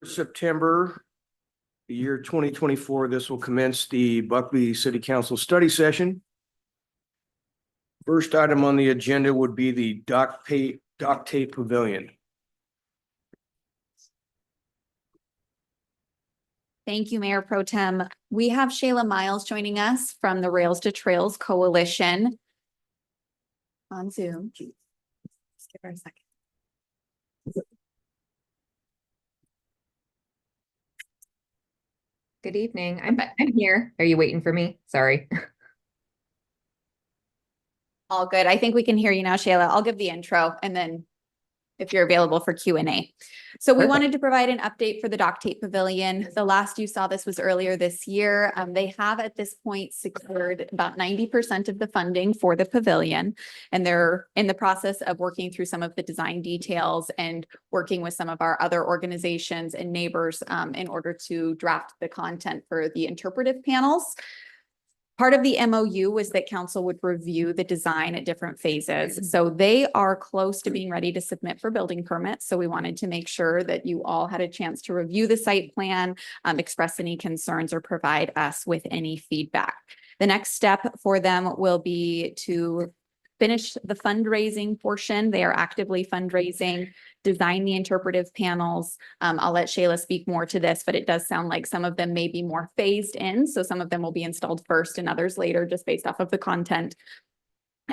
September, the year 2024, this will commence the Buckley City Council study session. First item on the agenda would be the dock tape pavilion. Thank you, Mayor Pro Tem. We have Shayla Miles joining us from the Rails to Trails Coalition on Zoom. Just give her a second. Good evening. I'm here. Are you waiting for me? Sorry. All good. I think we can hear you now, Shayla. I'll give the intro and then if you're available for Q&A. So we wanted to provide an update for the Dock Tape Pavilion. The last you saw this was earlier this year. They have at this point secured about 90% of the funding for the pavilion, and they're in the process of working through some of the design details and working with some of our other organizations and neighbors in order to draft the content for the interpretive panels. Part of the MOU was that council would review the design at different phases. So they are close to being ready to submit for building permits. So we wanted to make sure that you all had a chance to review the site plan, express any concerns or provide us with any feedback. The next step for them will be to finish the fundraising portion. They are actively fundraising, design the interpretive panels. I'll let Shayla speak more to this, but it does sound like some of them may be more phased in. So some of them will be installed first and others later, just based off of the content.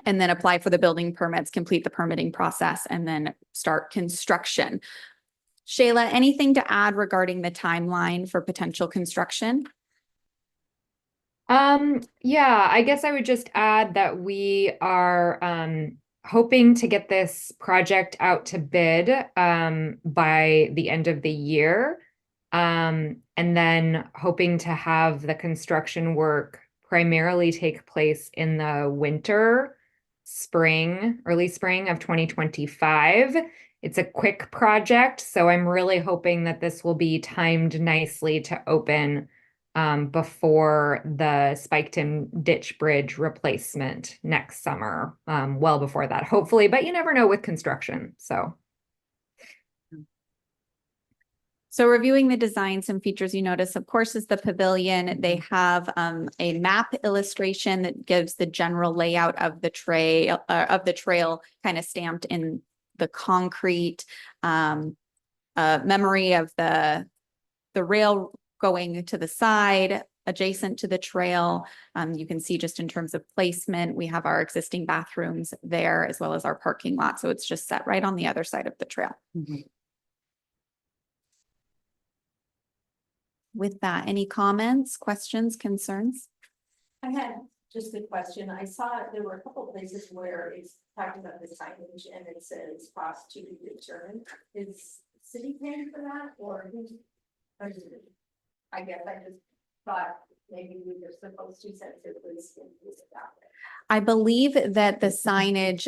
And then apply for the building permits, complete the permitting process, and then start construction. Shayla, anything to add regarding the timeline for potential construction? Yeah, I guess I would just add that we are hoping to get this project out to bid by the end of the year. And then hoping to have the construction work primarily take place in the winter, early spring of 2025. It's a quick project, so I'm really hoping that this will be timed nicely to open before the Spiketon Ditch Bridge replacement next summer, well before that, hopefully, but you never know with construction, so. So reviewing the design, some features you notice, of course, is the pavilion. They have a map illustration that gives the general layout of the trail kind of stamped in the concrete, memory of the rail going to the side, adjacent to the trail. You can see just in terms of placement, we have our existing bathrooms there as well as our parking lot. So it's just set right on the other side of the trail. Mm-hmm. With that, any comments, questions, concerns? I had just a question. I saw there were a couple of places where it's talking about the signage and it says cost to be determined. Is city paying for that or who's? I guess I just thought maybe we were supposed to since it was out there. I believe that the signage,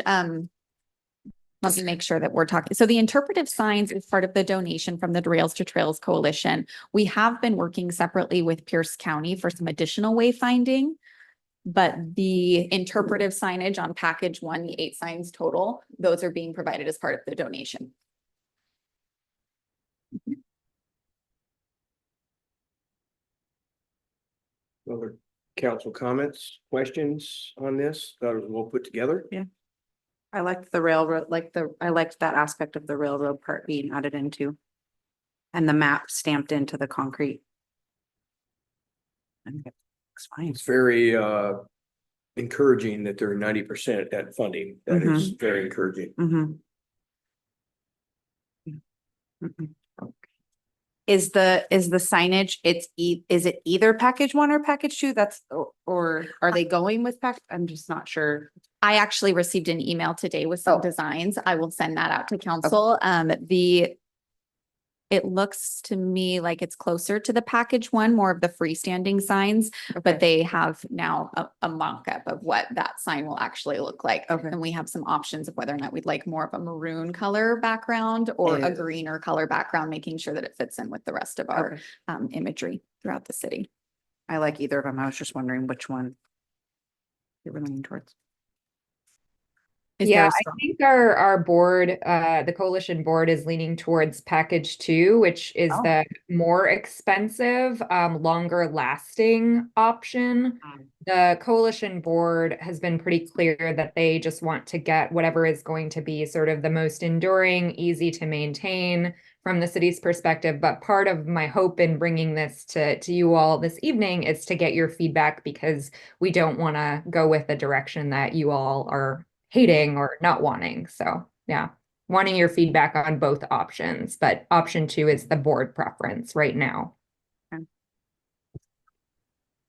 let me make sure that we're talking. So the interpretive signs is part of the donation from the Rails to Trails Coalition. We have been working separately with Pierce County for some additional wayfinding, but the interpretive signage on package 1, the 8 signs total, those are being provided as part of the donation. Other council comments, questions on this? Thought it was well put together. Yeah. I liked the railroad, I liked that aspect of the railroad part being added into. And the map stamped into the concrete. I think it looks fine. It's very encouraging that they're 90% at funding. That is very encouraging. Mhm. Mhm. Is the signage, is it either package 1 or package 2? Or are they going with I'm just not sure. I actually received an email today with some designs. I will send that out to council. It looks to me like it's closer to the package 1, more of the freestanding signs, but they have now a mock-up of what that sign will actually look like. Okay. And we have some options of whether or not we'd like more of a maroon color background or a greener color background, making sure that it fits in with the rest of our imagery throughout the city. I like either of them. I was just wondering which one you're leaning towards. Is there Yeah, a I strong- think our board, the coalition board is leaning towards package 2, which is Oh. the more expensive, longer lasting option. Mm. The coalition board has been pretty clear that they just want to get whatever is going to be sort of the most enduring, easy to maintain from the city's perspective. But part of my hope in bringing this to you all this evening is to get your feedback, because we don't want to go with the direction that you all are hating or not wanting. So yeah, wanting your feedback on both options, but option 2 is the board preference right now.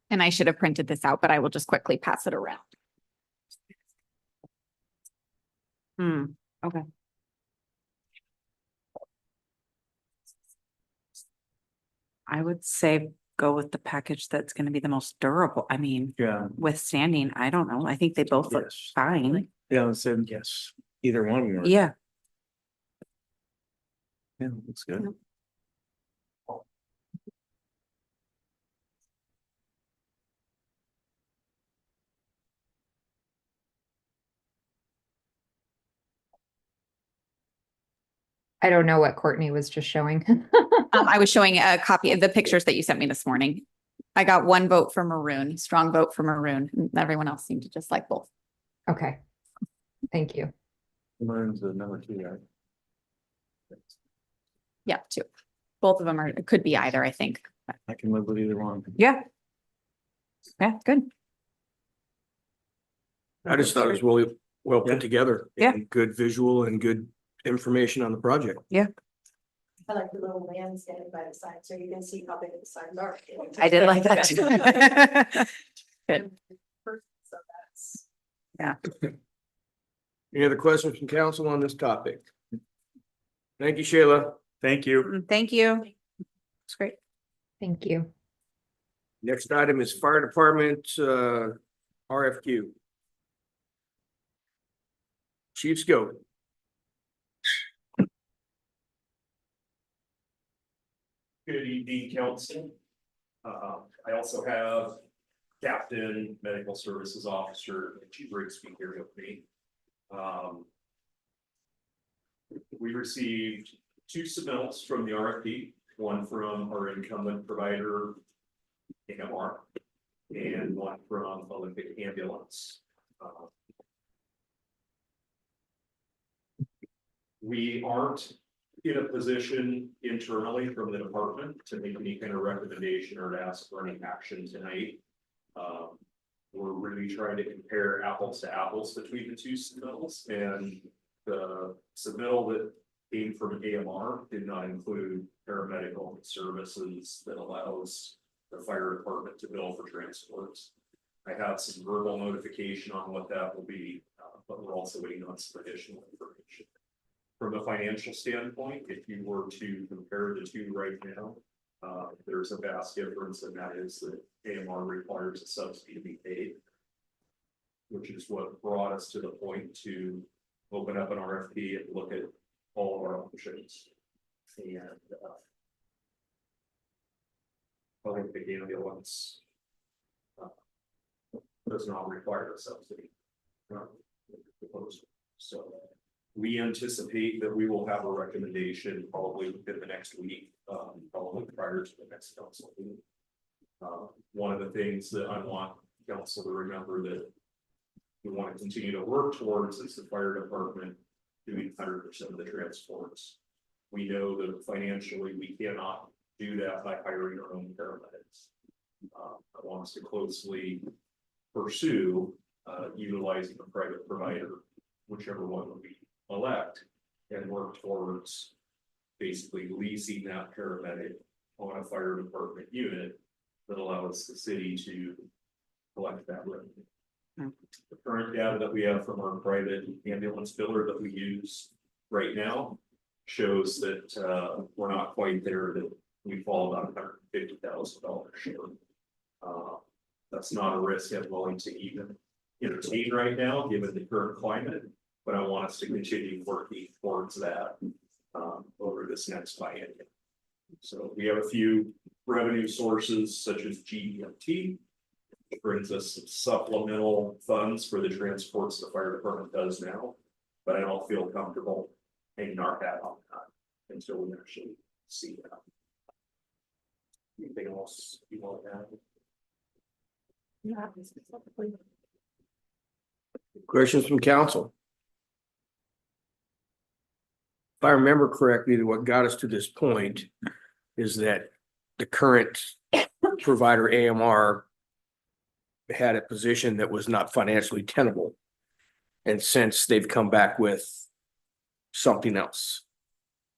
And I should have printed this out, but I will just quickly pass it around. Okay. I would say go with the package that's gonna be the most durable. I mean, Yeah. withstanding, I don't know. I think they both look Yes. fine. Yeah, said yes. Either one. works. Yeah. Yeah, looks good. I don't know what Courtney was just showing. I was showing a copy of the pictures that you sent me this morning. I got 1 vote for maroon, strong vote for maroon. Everyone else seemed to just like both. Okay. Thank you. Learns the number 2, right? Yeah, 2. Both of them are, it could be either, I think. I can live with either one. Yeah. Yeah, good. I just thought it was really well Yeah. put together. Yeah. and Good visual and good information on the project. I like the little man standing by the sign, so you can see how big the signs are. I did like that too. So that's. Any other questions from council on this topic? Thank you, Shayla. Thank you. Thank you. It's great. Thank you. Next item is fire department, RFQ. Chief Scope. Good evening, council. I also have Captain Medical Services Officer Chief Rigsby here with me. We received 2 submittals from the RFP, one from our incumbent provider, AMR, and one from Olympic Ambulance. We aren't in a position internally from the department to make any kind of recommendation or to ask for any action tonight. We're really trying to compare apples to apples between the 2 submittals, and the submittal that came from AMR did not include paramedical services that allows the fire department to bill for transports. I have some verbal notification on what that will be, but we're also waiting on some additional information. From a financial standpoint, if you were to compare the 2 right now, there's a vast difference, and that is that AMR requires a subsidy to be paid, which is what brought us to the point to open up an RFP and look at all of our options. And Olympic Ambulance does not require a subsidy. So we anticipate that we will have a recommendation probably within the next week, probably prior to the next council meeting. One of the things that I want council to remember that we want to continue to work towards is the fire department doing 100% of the transports. We know that financially we cannot do that by hiring our own paramedics. I want us to closely pursue utilizing a private provider, whichever one we elect, and work towards basically leasing that paramedic on a fire department unit that allows the city to collect that revenue. The current data that we have from our private ambulance biller that we use right now shows that we're not quite there, that we fall about $150,000 short. That's not a risk I'm willing to even entertain right now, given the current climate, but I want us to continue working towards that over this next biennium. So we have a few revenue sources such as GEMT. brings us some supplemental funds for the transports the fire department does now. But I don't feel comfortable hanging our hat on that until we actually see that. Anything else you want to add? Yeah, specifically. Questions from council? If I remember correctly, what got us to this point is that the current provider AMR had a position that was not financially tenable. And since they've come back with something else.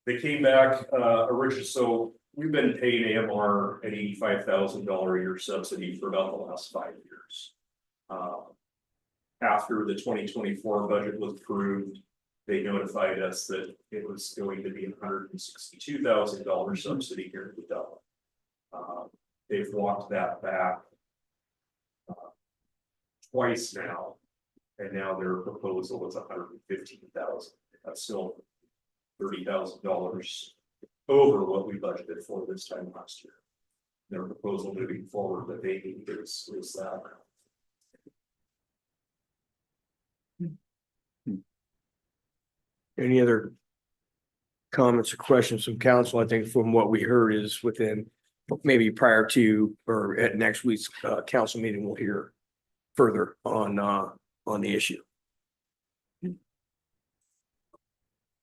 They came back, originally, so we've been paying AMR an $85,000 a year subsidy for about the last 5 years. After the 2024 budget was approved, they notified us that it was going to be a $162,000 subsidy here in the Dell. They've walked that back twice now, and now their proposal is $115,000. That's still $30,000 over what we budgeted for this time last year. Their proposal moving forward that they need is that. Any other comments or questions from council? I think from what we heard is within maybe prior to or at next week's council meeting, we'll hear further on the issue.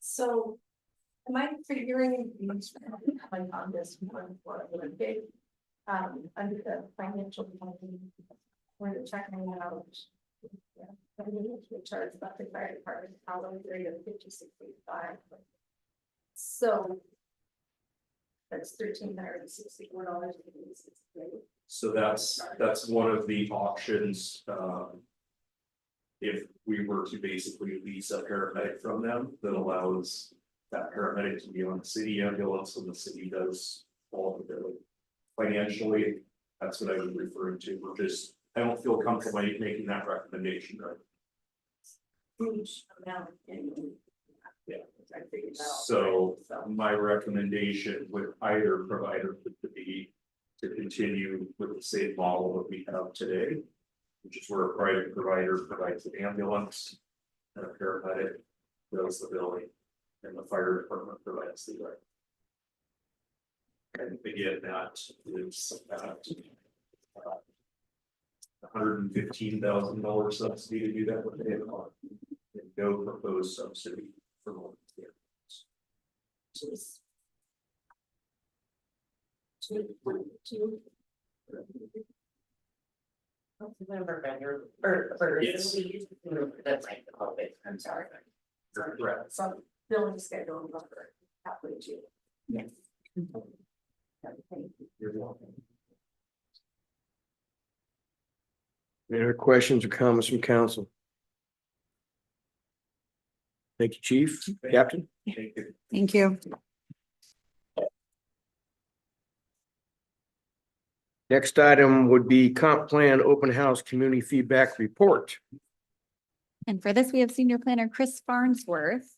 So am I figuring like on this one for a big under the financial planning where they're checking out we charge about the fire department hourly rate of $56.85. So that's $1,364. So that's one of the options. If we were to basically lease a paramedic from them, that allows that paramedic to be on the city ambulance when the city does all of the billing. Financially, that's what I was referring to. We're just, I don't feel comfortable making that recommendation, right? Huge amount annually. Yeah. I figured that out. So my recommendation with either provider would be to continue with the same model that we have today, which is where a private provider provides an ambulance and a paramedic does the billing, and the fire department provides the rent. And again, that is at $115,000 subsidy to do that with the AMR, and no proposed subsidy for more. Yes. That's right. I'm sorry. Correct. Some billing schedule number halfway to. Yes. You're welcome. Any other questions or comments from council? Thank you, Chief. Captain. Thank you. Thank you. Next item would be comp plan open house community feedback report. And for this, we have Senior Planner Chris Farnsworth.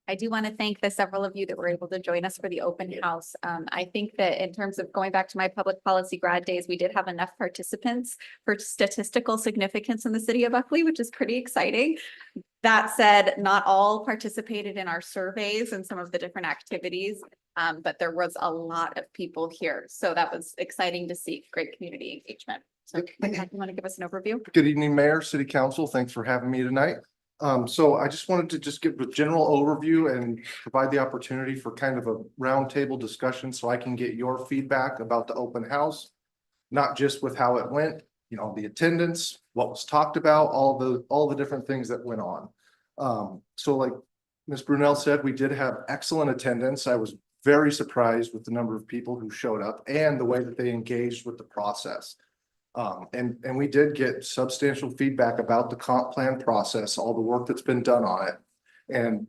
I do want to thank the several of you that were able to join us for the open house. I think that in terms of going back to my public policy grad days, we did have enough participants for statistical significance in the city of Buckley, which is pretty exciting. That said, not all participated in our surveys and some of the different activities, but there was a lot of people here. So that was exciting to see. Great community engagement. So you want to give us an overview? Good evening, Mayor, City Council. Thanks for having me tonight. So I just wanted to just give a general overview and provide the opportunity for kind of a roundtable discussion so I can get your feedback about the open house. Not just with how it went, you know, the attendance, what was talked about, all the different things that went on. So like Ms. Brunel said, we did have excellent attendance. I was very surprised with the number of people who showed up and the way that they engaged with the process. And we did get substantial feedback about the comp plan process, all the work that's been done on it. And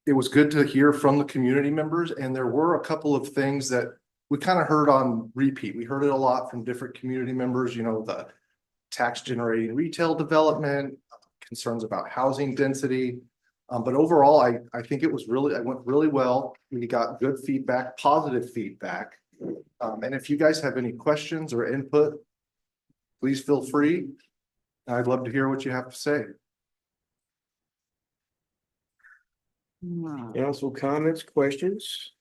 it was good to hear from the community members. And there were a couple of things that we kind of heard on repeat. We heard it a lot from different community members, you know, the tax generating retail development, concerns about housing density. But overall, I think it went really well. We got good feedback, positive feedback. And if you guys have any questions or input, please feel free. I'd love to hear what you have to say. Council comments, questions?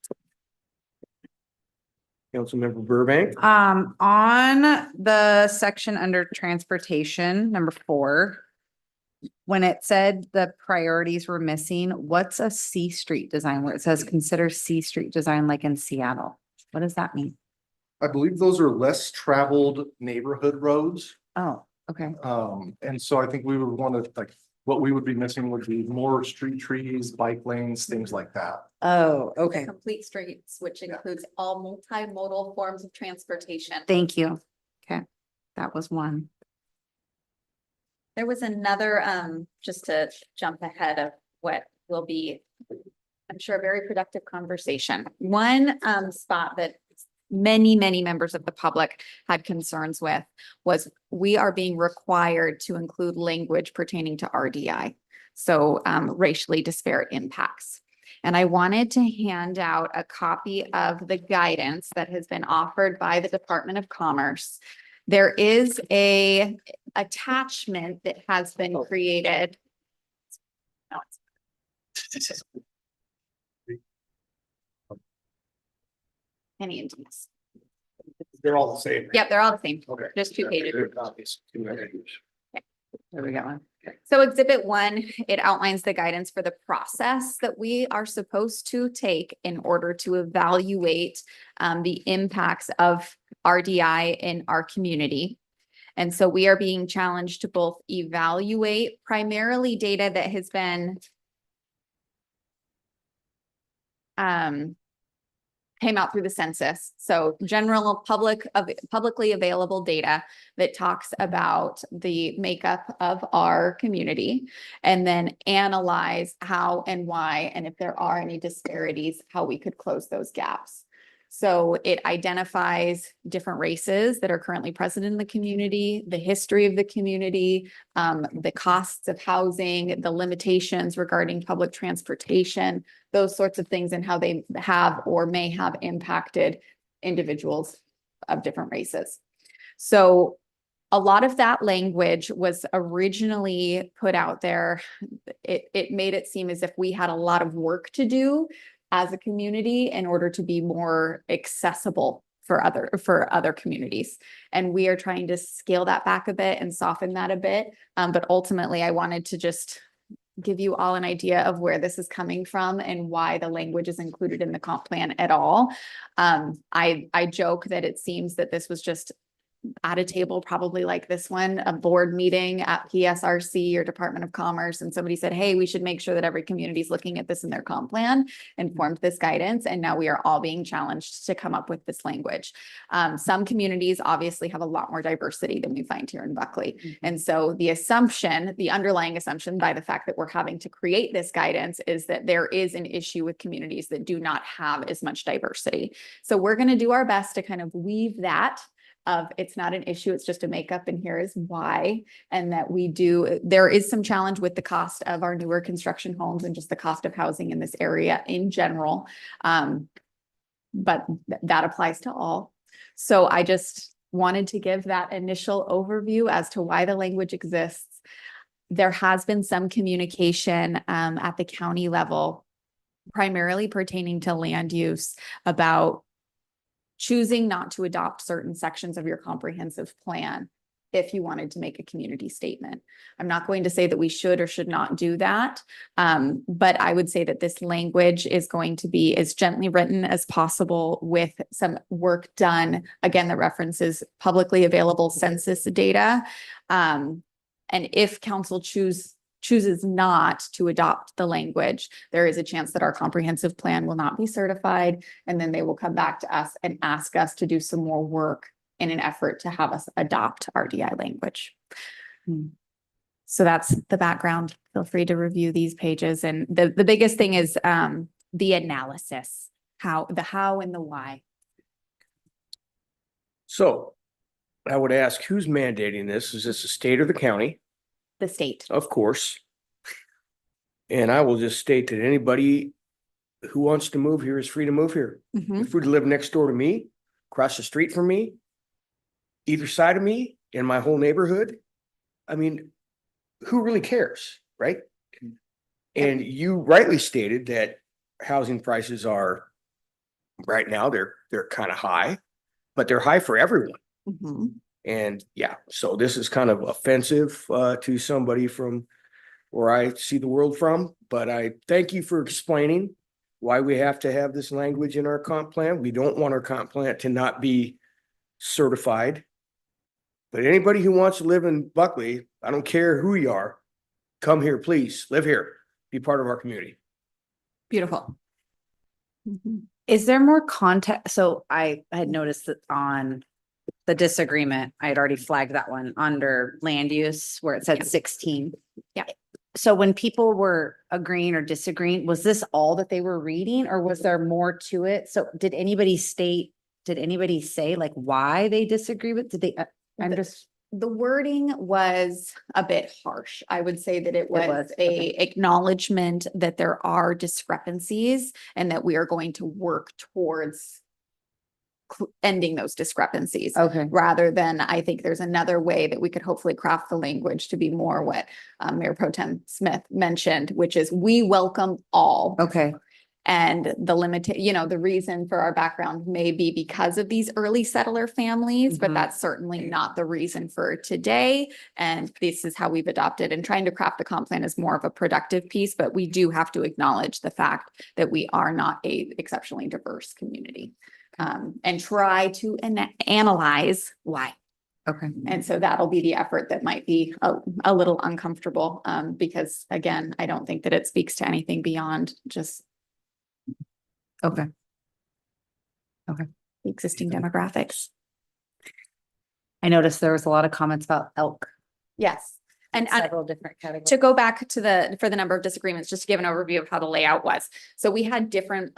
Councilmember Burbank? On the section under transportation, number 4. When it said the priorities were missing, what's a C Street design where it says consider C Street design like in Seattle? What does that mean? I believe those are less traveled neighborhood roads. Oh, okay. And so I think we would want to, like, what we would be missing would be more street trees, bike lanes, things like that. Oh, okay. Complete streets, which includes all multimodal forms of transportation. Thank you. Okay, that was one. There was another, just to jump ahead of what will be, I'm sure, a very productive conversation. One spot that many members of the public had concerns with was we are being required to include language pertaining to RDI. So racially disparate impacts. And I wanted to hand out a copy of the guidance that has been offered by the Department of Commerce. There is a attachment that has been created. No, it's- Any indeeds. They're all the same. Yep, they're all the same, Okay. just 2 pages. They're copies. There we go. So exhibit 1, it outlines the guidance for the process that we are supposed to take in order to evaluate the impacts of RDI in our community. And so we are being challenged to both evaluate primarily data that has been came out through the census. So general publicly available data that talks about the makeup of our community, and then analyze how and why, and if there are any disparities, how we could close those gaps. So it identifies different races that are currently present in the community, the history of the community, the costs of housing, the limitations regarding public transportation, those sorts of things, and how they have or may have impacted individuals of different races. So a lot of that language was originally put out there. It made it seem as if we had a lot of work to do as a community in order to be more accessible for other communities. And we are trying to scale that back a bit and soften that a bit. But ultimately, I wanted to just give you all an idea of where this is coming from and why the language is included in the comp plan at all. I joke that it seems that this was just at a table, probably like this one, a board meeting at PSRC or Department of Commerce, and somebody said, hey, we should make sure that every community is looking at this in their comp plan, and formed this guidance. And now we are all being challenged to come up with this language. Some communities obviously have a lot more diversity than we find here in Buckley. And so the underlying assumption by the fact that we're having to create this guidance is that there is an issue with communities that do not have as much diversity. So we're going to do our best to kind of weave that of it's not an issue, it's just a makeup, and here is why. And that there is some challenge with the cost of our newer construction homes and just the cost of housing in this area in general. But that applies to all. So I just wanted to give that initial overview as to why the language exists. There has been some communication at the county level, primarily pertaining to land use, about choosing not to adopt certain sections of your comprehensive plan if you wanted to make a community statement. I'm not going to say that we should or should not do that, but I would say that this language is going to be as gently written as possible, with some work done, again, that references publicly available census data. And if council chooses not to adopt the language, there is a chance that our comprehensive plan will not be certified, and then they will come back to us and ask us to do some more work in an effort to have us adopt RDI language. So that's the background. Feel free to review these pages. And the biggest thing is the analysis, the how and the why. So I would ask, who's mandating this? Is this the state or the county? The state. Of course. And I will just state that anybody who wants to move here is free to move here. Mhm. You're free to live next door to me. across the street from me, either side of me, in my whole neighborhood. I mean, who really cares, right? And you rightly stated that housing prices are, right now, they're kind of high, but they're high for everyone. Mhm. And yeah, so this is kind of offensive to somebody from where I see the world from, but I thank you for explaining why we have to have this language in our comp plan. We don't want our comp plan to not be certified. But anybody who wants to live in Buckley, I don't care who you are, come here, please, live here, be part of our community. Beautiful. Mhm. Is there more context? So I had noticed that on the disagreement, I had already flagged that one under land use where it said 16. Yeah. So when people were agreeing or disagreeing, was this all that they were reading or was there more to it? So did anybody say like why they disagree with, did they, I'm just, The wording was a bit harsh. I would say that it was was, a okay. acknowledgement that there are discrepancies and that we are going to work towards ending those discrepancies. okay, Rather than, I think there's another way that we could hopefully craft the language to be more what Mayor Pro Tem Smith mentioned, which is we welcome all. okay, And the the reason for our background may be because of these early settler families, but Mhm. that's certainly not the reason for today. And this is how we've adopted, and trying to craft the comp plan is more of a productive piece, but we do have to acknowledge the fact that we are not a exceptionally diverse community. And try to analyze why. okay. And so that'll be the effort that might be a little uncomfortable, because again, I don't think that it speaks to anything beyond just Okay. the existing demographics. I noticed there was a lot of comments about elk, Yes. And several different categories. to go back to for the number of disagreements, just to give an overview of how the layout was. So we had different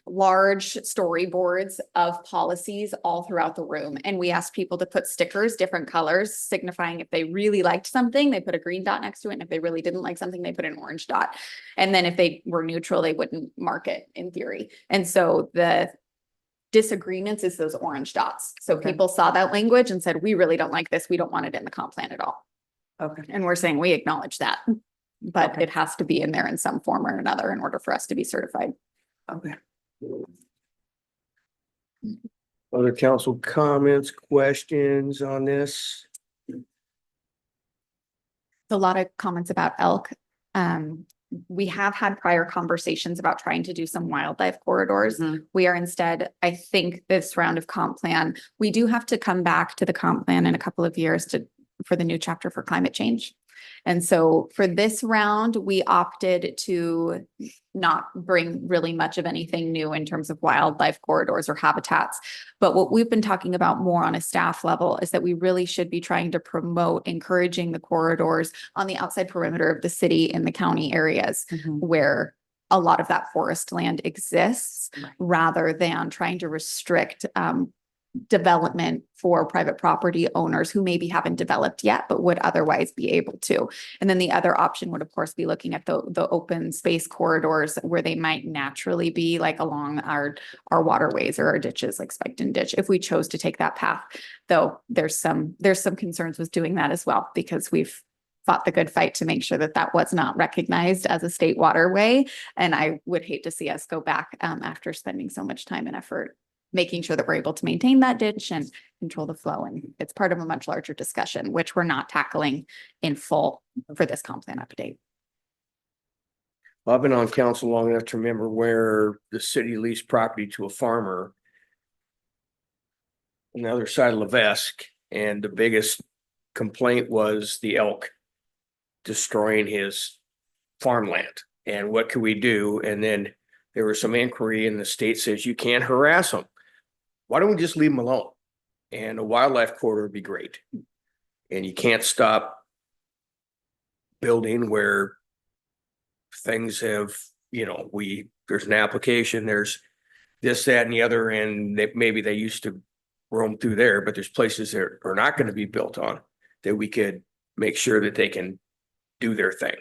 large storyboards of policies all throughout the room. And we asked people to put stickers, different colors, signifying if they really liked something, they put a green dot next to it. And if they really didn't like something, they put an orange dot. And then if they were neutral, they wouldn't mark it in theory. And so the disagreements is those orange dots. So Okay. people saw that language and said, we really don't like this. We don't want it in the comp plan at all. Okay, And we're saying we acknowledge that, but Okay. it has to be in there in some form or another in order for us to be certified. okay. Other council comments, questions on this? A lot of comments about elk. We have had prior conversations about trying to do some wildlife corridors. Mhm. We are instead, I think this round of comp plan, we do have to come back to the comp plan in a couple of years for the new chapter for climate change. And so for this round, we opted to not bring really much of anything new in terms of wildlife corridors or habitats. But what we've been talking about more on a staff level is that we really should be trying to promote encouraging the corridors on the outside perimeter of the city in the county areas Mhm. where a lot of that forest land exists, Right. rather than trying to restrict development for private property owners who maybe haven't developed yet, but would otherwise be able to. And then the other option would, of course, be looking at the open space corridors where they might naturally be, like along our waterways or our ditches, like Spiked Ditch, if we chose to take that path. Though there's some concerns with doing that as well, because we've fought the good fight to make sure that that was not recognized as a state waterway. And I would hate to see us go back after spending so much time and effort making sure that we're able to maintain that ditch and control the flow. And it's part of a much larger discussion, which we're not tackling in full for this comp plan update. I've been on council long enough to remember where the city leased property to a farmer on the other side of Levesque, and the biggest complaint was the elk destroying his farmland. And what could we do? And then there was some inquiry and the state says you can't harass them. Why don't we just leave them alone? And a wildlife corridor would be great. And you can't stop building where things have, there's an application, there's this, that, and the other, and maybe they used to roam through there, but there's places that are not going to be built on that we could make sure that they can do their thing.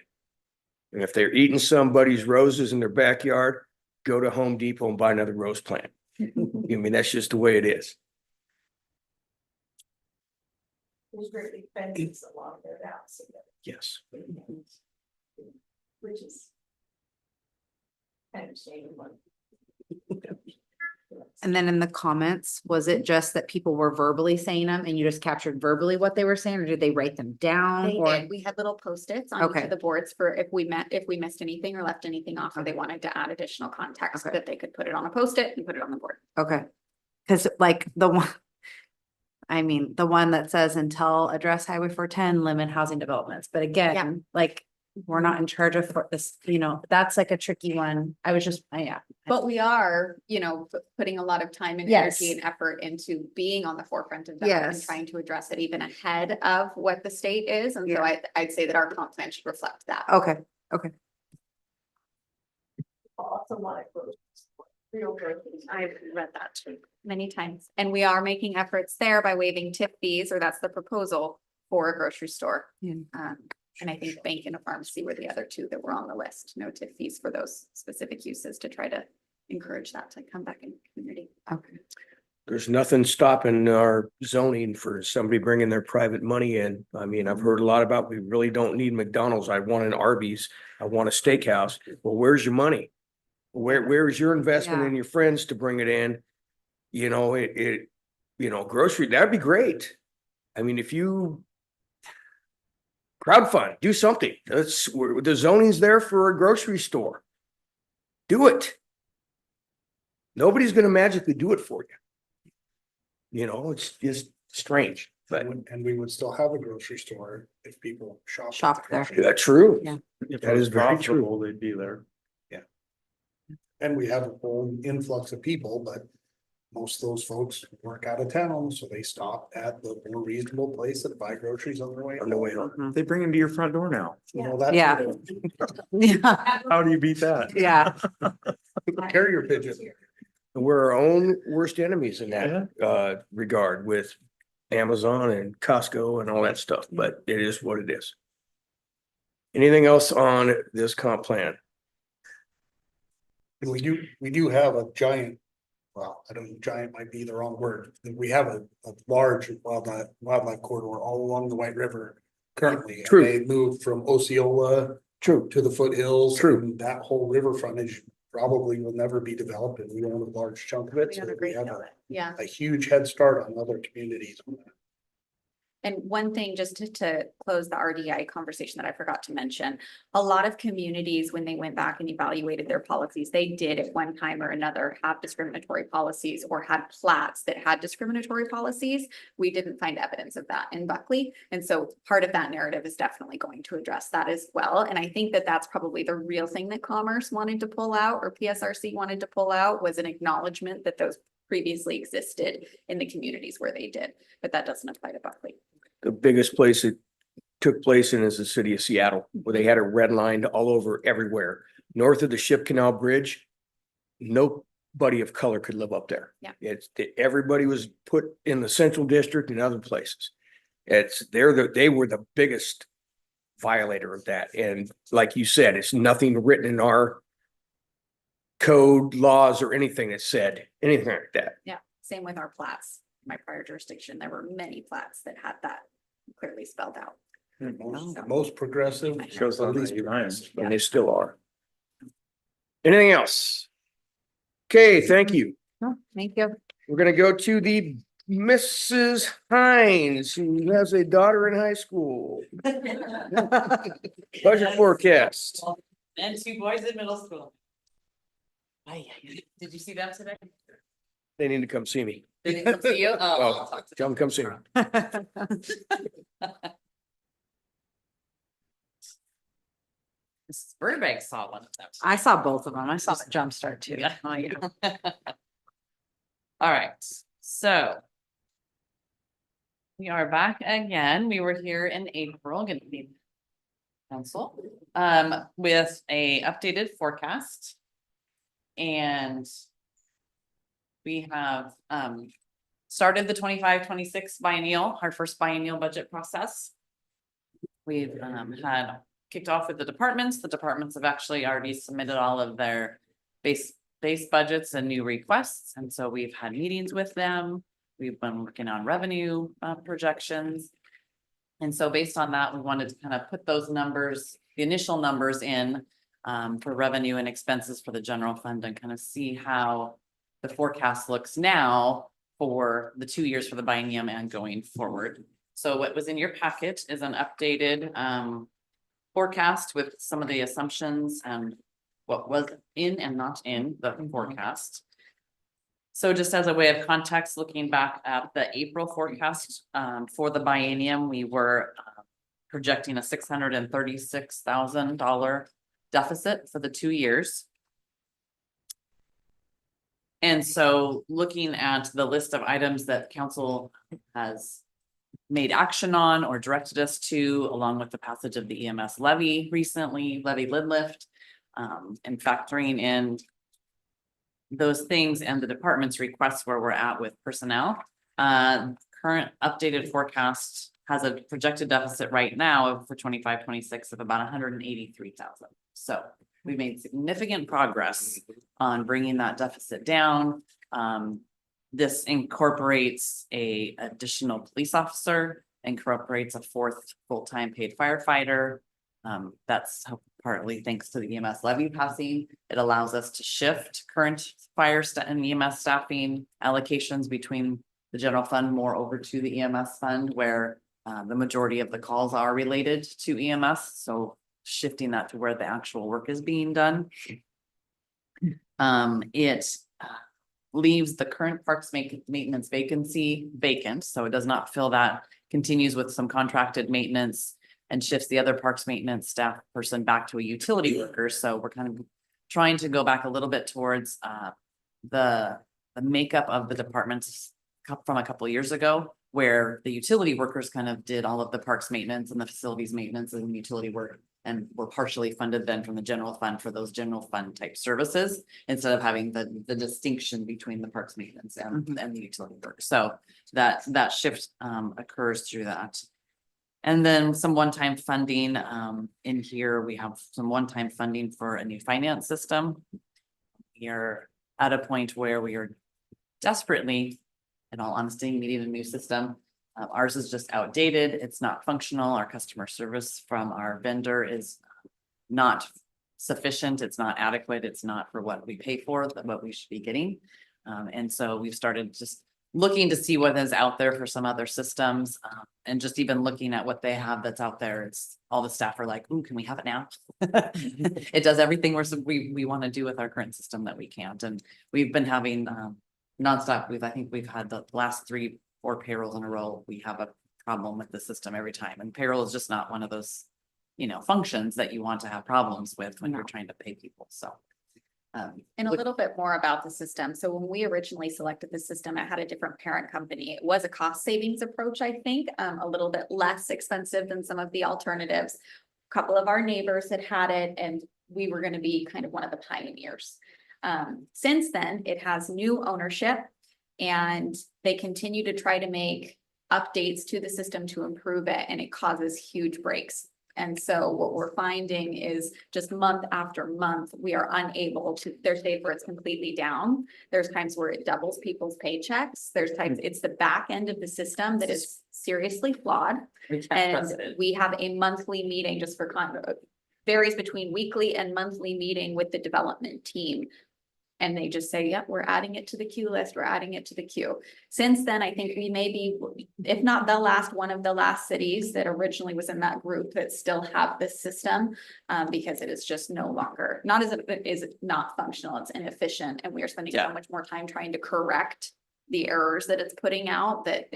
And if they're eating somebody's roses in their backyard, go to Home Depot and buy another rose plant. I mean, that's just the way it is. There's great big fences along there now, so Yes. which is kind of shame. And then in the comments, was it just that people were verbally saying them and you just captured verbally what they were saying, or did they write them down? They Or did. We had little Post-its on each Okay. of the boards for if we missed anything or left anything off, or they wanted to add additional context, Okay. that they could put it on a Post-it and put it on the board. Okay, cause like the one. I mean, the one that says until address Highway 410, limit housing developments, but again, like. We're not in charge of this, that's like a tricky one. I was just, yeah. But we are, putting a lot of time and Yes. energy and effort into being on the forefront of that and Yes. trying to address it even ahead of what the state is. And so Yeah. I'd say that our comp plan should reflect that. Okay, Also want it for real growth. I've read that too many times. And we are making efforts there by waiving tip fees, or that's the proposal for a grocery store. Yeah. And I think bank and a pharmacy were the other two that were on the list. No tip fees for those specific uses to try to encourage that to come back in the community. okay. There's nothing stopping our zoning for somebody bringing their private money in. I mean, I've heard a lot about, we really don't need McDonald's. I want an Arby's. I want a steakhouse. Well, where's your money? Where's your investment Yeah. in your friends to bring it in? Grocery, that'd be great. I mean, if you crowdfund, do something. The zoning's there for a grocery store. Do it. Nobody's gonna magically do it for you. It's just strange, but And we would still have a grocery store if people shop. at Shop the there. grocery that's true. Yeah. That is very true. They'd be there. And we have a whole influx of people, but most of those folks work out of town, so they stop at the more reasonable place and buy groceries on their way. On the way home. Mhm. They bring them to your front door now. Well, that's. Yeah. Yeah, How do you beat that? yeah, Carrier pigeon. We're our own worst enemies in that regard with Amazon and Costco and all that stuff, but it is what it is. Anything else on this comp plan? And we do have a giant, well, I don't know, giant might be the wrong word. We have a large wildlife corridor all along the White River currently. And True. they moved from Osceola True. to the foothills. True. And that whole river frontage probably will never be developed, and we own a large chunk of it. We So own a we great have deal of it. Yeah. a huge head start on other communities. And one thing, just to close the RDI conversation that I forgot to mention, a lot of communities, when they went back and evaluated their policies, they did at one time or another have discriminatory policies or had plats that had discriminatory policies. We didn't find evidence of that in Buckley. And so part of that narrative is definitely going to address that as well. And I think that that's probably the real thing that Commerce wanted to pull out, or PSRC wanted to pull out, was an acknowledgement that those previously existed in the communities where they did, but that doesn't apply to Buckley. The biggest place it took place in is the city of Seattle, where they had it redlined all over everywhere. North of the Ship Canal Bridge, nobody of color could live up there. Yeah. Everybody was put in the central district and other places. They were the biggest violator of that. And like you said, it's nothing written in our code, laws, or anything that said anything like that. Yeah, same with our plats. My prior jurisdiction, there were many plats that had that clearly spelled out. Most progressive. Shows on least the progressive. And they still are. Anything else? Okay, thank you. Oh, thank you. We're gonna go to the Mrs. Hines, who has a daughter in high school. Budget forecast. And 2 boys in middle school. Did you see them today? They need to come see me. They didn't come see you? Oh, I'll Oh, talk to tell them, come see me. Mrs. Burbank saw one of them. I saw both of them. I saw the jump start too. Yeah. Oh, yeah. All right, so. We are back again. We were here in April, good evening. Council, with a updated forecast. And. We have, started the 25-26 biennial, our first biennial budget process. We've, had kicked off with the departments. The departments have actually already submitted all of their base budgets and new requests. And so we've had meetings with them. We've been working on revenue projections. And so based on that, we wanted to kind of put those numbers, the initial numbers in for revenue and expenses for the general fund and kind of see how the forecast looks now for the 2 years for the biennium and going forward. So what was in your packet is an updated forecast with some of the assumptions and what was in and not in the forecast. So just as a way of context, looking back at the April forecast for the biennium, we were projecting a $636,000 deficit for the 2 years. And so looking at the list of items that council has made action on or directed us to, along with the passage of the EMS levy recently, levy lid lift, and factoring in those things and the department's requests where we're at with personnel. Current updated forecast has a projected deficit right now for 25-26 of about 183,000. So we made significant progress on bringing that deficit down. This incorporates a additional police officer, incorporates a 4th full-time paid firefighter. That's partly thanks to the EMS levy passing. It allows us to shift current and EMS staffing allocations between the general fund more over to the EMS fund where the majority of the calls are related to EMS. So shifting that to where the actual work is being done. It leaves the current parks maintenance vacancy vacant, so it does not fill that, continues with some contracted maintenance and shifts the other parks maintenance staff person back to a utility worker. So we're kind of trying to go back a little bit towards the makeup of the departments from a couple of years ago, where the utility workers kind of did all of the parks maintenance and the facilities maintenance and utility work, and were partially funded then from the general fund for those general fund type services, instead of having the distinction between the parks maintenance and the utility work. So that shift occurs through that. And then some one-time funding in here, we have some one-time funding for a new finance system. We are at a point where we are desperately, in all honesty, needing a new system. Ours is just outdated. It's not functional. Our customer service from our vendor is not sufficient. It's not adequate. It's not for what we pay for, what we should be getting. And so we've started just looking to see what is out there for some other systems, and just even looking at what they have that's out there. It's all the staff are like, "Ooh, can we have it now?" It does everything we want to do with our current system that we can't. And we've been having nonstop. I think we've had the last 3-4 payrolls in a row. We have a problem with the system every time, and payroll is just not one of those, functions that you want to have problems with when you're trying to pay people. So. And a little bit more about the system. So when we originally selected the system, it had a different parent company. It was a cost savings approach, I think, a little bit less expensive than some of the alternatives. A couple of our neighbors had it, and we were going to be kind of one of the pioneers. Since then, it has new ownership, and they continue to try to make updates to the system to improve it, and it causes huge breaks. And so what we're finding is just month after month, we are unable to, there's days where it's completely down. There's times where it doubles people's paychecks. There's times it's the back end of the system that is seriously flawed. And we have a monthly meeting just for varies between weekly and monthly meeting with the development team. And they just say, yep, we're adding it to the queue list. We're adding it to the queue. Since then, I think we may be, if not the last, one of the last cities that originally was in that group that still have this system, because it is just no longer, not as it is not functional, it's inefficient. And we are spending so much more time trying to correct the errors that it's putting out that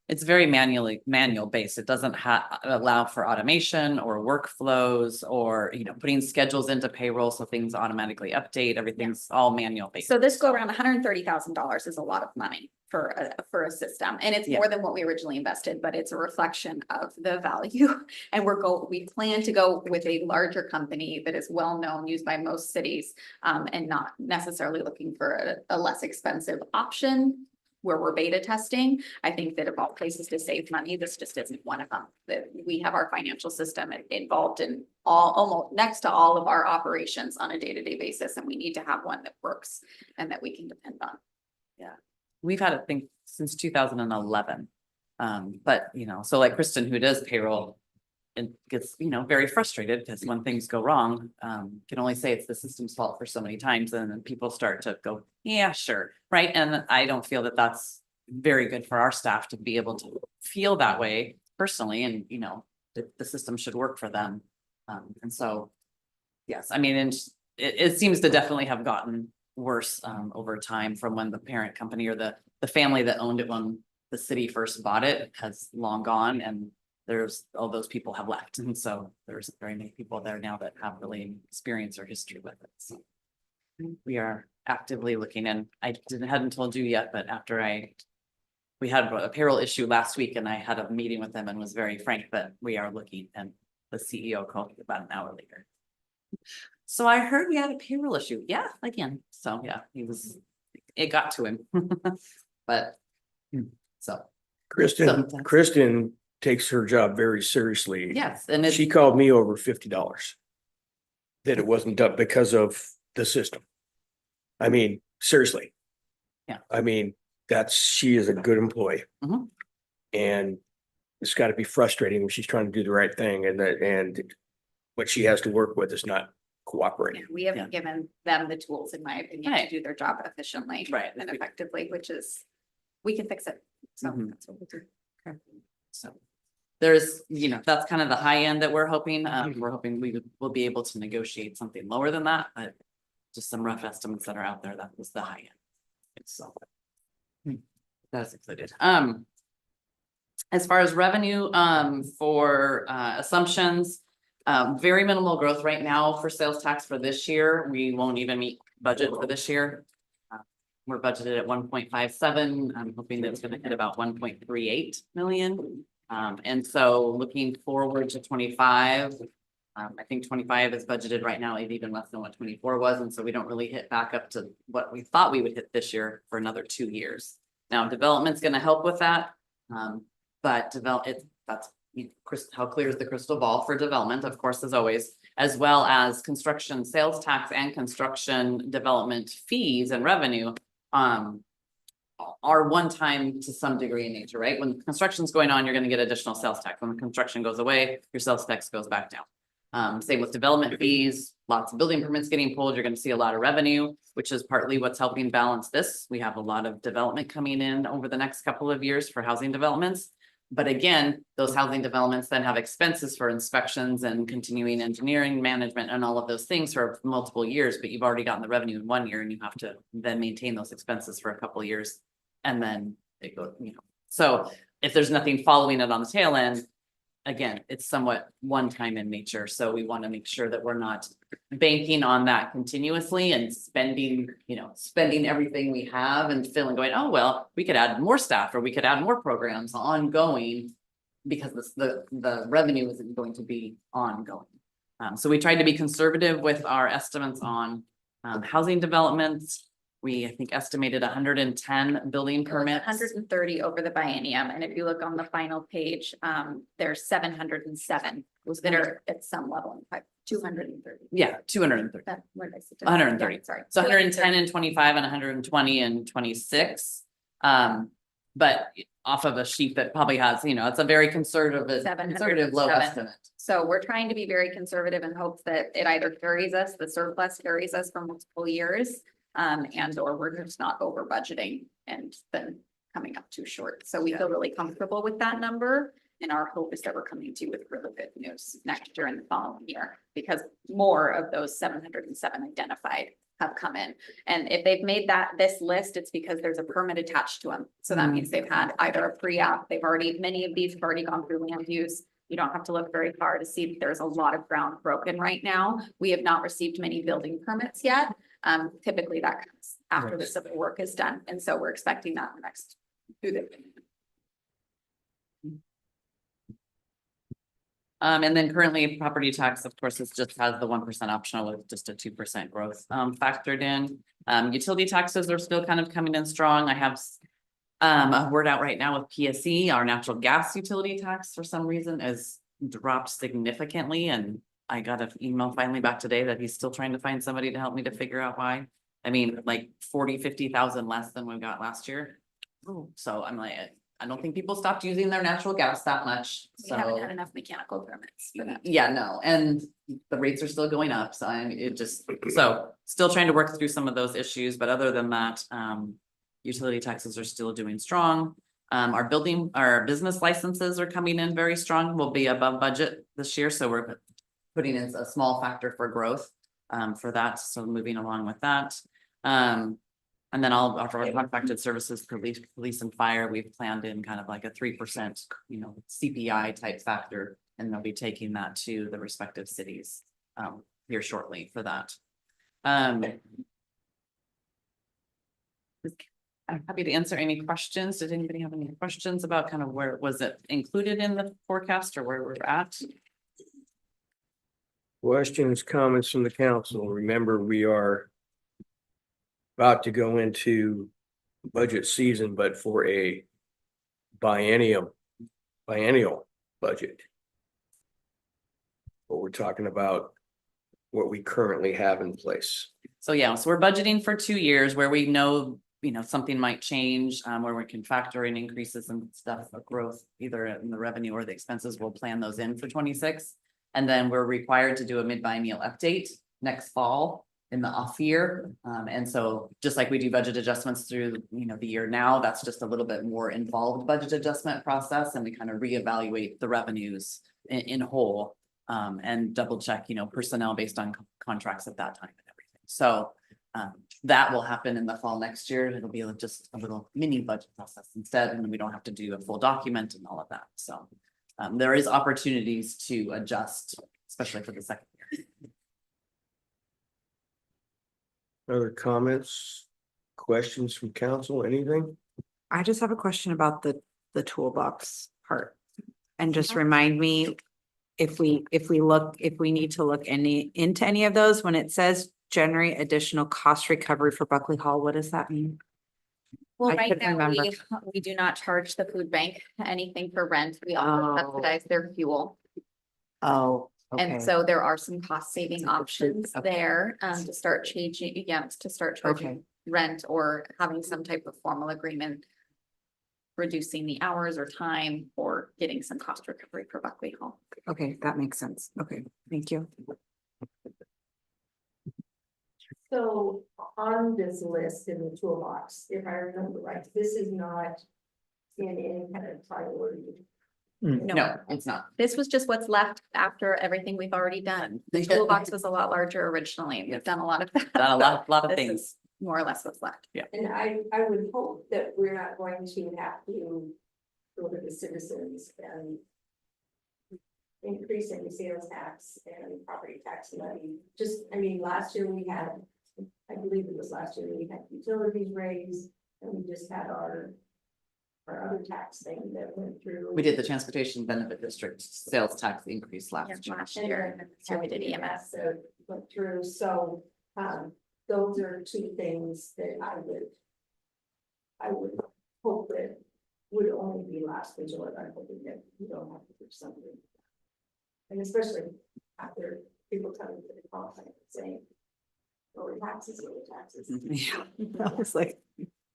it's very manual based. It doesn't allow for automation or workflows or, putting schedules into payroll. So things automatically update. Everything's all manual based. So this go around $130,000 is a lot of money for a system. And it's more than what we originally invested, but it's a reflection of the value. And we plan to go with a larger company that is well-known, used by most cities, and not necessarily looking for a less expensive option where we're beta testing. I think that of all places to save money, this just isn't one of them. That we have our financial system involved in almost next to all of our operations on a day-to-day basis. And we need to have one that works and that we can depend on. Yeah. We've had a thing since 2011. But, you know, so like Kristen, who does payroll, and gets, you know, very frustrated because when things go wrong, can only say it's the system's fault for so many times, and then people start to go, yeah, sure, right? And I don't feel that that's very good for our staff to be able to feel that way personally, and, you know, the system should work for them. And so, yes, I mean, and it seems to definitely have gotten worse, over time from when the parent company or the family that owned it when the city first bought it has long gone, and there's, all those people have left, and so there's very many people there now that have really experience or history with it, so. We are actively looking, and I hadn't told you yet, but we had a payroll issue last week, and I had a meeting with them and was very frank that we are looking, and the CEO called me about an hour later. So I heard we had a payroll issue, yeah, again, so yeah, it got to him, but, so, Sometimes. Kristen takes her job very seriously. yes, and it's. She called me over $50. That it wasn't done because of the system. I mean, seriously. Yeah. I mean, she is a good employee. Mhm. And it's gotta be frustrating when she's trying to do the right thing and what she has to work with is not cooperating. We haven't given them the tools, in my opinion, to Right. do their job efficiently. Right. And effectively, which is, we can fix it. So Mhm. that's what we'll do. So there's, you know, that's kind of the high end that we're hoping. We're hoping will be able to negotiate something lower than that, but just some rough estimates that are out there, that was the high end. So that's included. As far as revenue, for assumptions, very minimal growth right now for sales tax for this year. We won't even meet budget for this year. We're budgeted at 1.57. I'm hoping that it's gonna hit about 1.38 million. And so looking forward to 25, I think 25 is budgeted right now, even less than what 24 was, and so we don't really hit back up to what we thought we would hit this year for another 2 years. Now, development's gonna help with that, but how clear is the crystal ball for development, of course, as always, as well as construction sales tax and construction development fees and revenue, are one time to some degree in nature, right? When construction's going on, you're gonna get additional sales tax. When the construction goes away, your sales tax goes back down. Same with development fees, lots of building permits getting pulled, you're gonna see a lot of revenue, which is partly what's helping balance this. We have a lot of development coming in over the next couple of years for housing developments. But again, those housing developments then have expenses for inspections and continuing engineering, management, and all of those things for multiple years, but you've already gotten the revenue in 1 year and you have to then maintain those expenses for a couple of years. And then it goes, you know, so if there's nothing following it on the tail end, again, it's somewhat one time in nature. So we want to make sure that we're not banking on that continuously and spending everything we have and feeling going, oh, well, we could add more staff or we could add more programs ongoing because the revenue isn't going to be ongoing. So we tried to be conservative with our estimates on housing developments. We, I think, estimated 110 building permits. 130 over the biennium, and if you look on the final page, there's 707 that are at some level, in fact, 230. Yeah, 230. Where did I sit? 130. Yeah, sorry. So 110 and 25 and 120 and 26. But off of a sheet that probably has, you know, it's a very conservative low 707. estimate. So we're trying to be very conservative in hopes that it either carries us, the surplus carries us for multiple years. And or we're just not over budgeting and then coming up too short. So we feel really comfortable with that number. And our hope is that we're coming to you with really good news next year and the following year, because more of those 707 identified have come in. And if they've made this list, it's because there's a permit attached to them. So that means they've had either a pre-app, many of these have already gone through land use. You don't have to look very far to see that there's a lot of ground broken right now. We have not received many building permits yet. Typically that comes after the civil work is done. And so we're expecting that through the. And then currently property tax, of course, has the 1% optional with just a 2% growth factored in. Utility taxes are still kind of coming in strong. I have a word out right now with PSE, our natural gas utility tax for some reason has dropped significantly, and I got an email finally back today that he's still trying to find somebody to help me to figure out why. I mean, like 40,000-50,000 less than we got last year. So I'm like, I don't think people stopped using their natural gas that much, We haven't so. had enough mechanical permits for that. Yeah, no, and the rates are still going up, so still trying to work through some of those issues, but other than that, utility taxes are still doing strong. Our business licenses are coming in very strong, we'll be above budget this year, so we're putting in a small factor for growth, for that, so moving along with that. And then all of our contracted services, police and fire, we've planned in kind of like a 3%, CPI type factor. And they'll be taking that to the respective cities here shortly for that. I'm happy to answer any questions. Did anybody have any questions about kind of where was it included in the forecast or where we're at? Questions, comments from the council? Remember, we are about to go into budget season, but for a biennial budget. But we're talking about what we currently have in place. So yeah, so we're budgeting for 2 years where we know, something might change, where we can factor in increases and stuff of growth, either in the revenue or the expenses. We'll plan those in for 26. And then we're required to do a mid-biennial update next fall in the off year. And so just like we do budget adjustments through, the year now, that's just a little bit more involved budget adjustment process. And we kind of reevaluate the revenues in whole, and double check, personnel based on contracts at that time and everything. So that will happen in the fall next year. It'll be just a little mini budget process instead, and we don't have to do a full document and all of that. So there is opportunities to adjust, especially for the second year. Other comments, questions from council, anything? I just have a question about the toolbox part. And just remind me if we need to look into any of those, when it says generate additional cost recovery for Buckley Hall, what does that mean? Well, I right couldn't now, remember. we do not charge the food bank anything for rent. We also Oh. subsidize their fuel. Oh, okay. And so there are some cost saving options Okay. there, to start changing, to start charging rent or having some type of formal agreement. Reducing the hours or time or getting some cost recovery for Buckley Hall. Okay, that makes sense. Okay, thank you. So on this list in the toolbox, if I remember right, this is not in any kind of priority. No, it's not. This was just what's left after everything we've already done. The toolbox was a lot larger originally. We've done a lot of that. Done a lot of This things. is more or less what's left. And I would hope that we're not going to have to go to the citizens and increase any sales tax and property tax levy. Last year we had, I believe it was last year, we had utilities raised and we just had our other tax thing that went through. We did the transportation benefit district sales tax increase Yeah, last year. last year, and then this year we did EMS. So went through, so, those are two things that I would hope that would only be last resort. I'm hoping that you don't have to do something. And especially after people coming to the conference and saying, lower taxes, lower taxes. Yeah. I was like,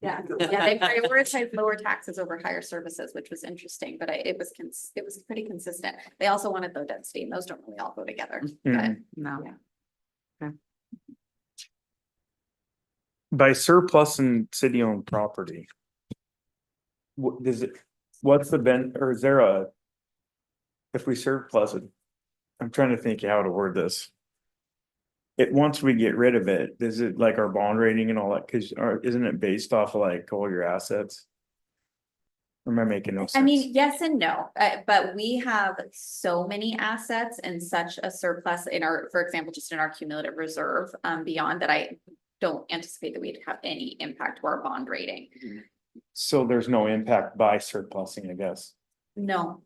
Yeah. Yeah, they prioritized lower taxes over higher services, which was interesting, but it was pretty consistent. They also wanted low density and those don't really all go together. But no. Yeah. By surplus and city-owned property. What's the or is there a? If we surplus it, I'm trying to think how to word this. Once we get rid of it, is it like our bond rating and all that, isn't it based off of like all your assets? Or am I making no sense? I mean, yes and no, but we have so many assets and such a surplus in our, for example, just in our cumulative reserve, beyond that, I don't anticipate that we'd have any impact to our bond rating. So there's no impact by surplusing, I guess. No,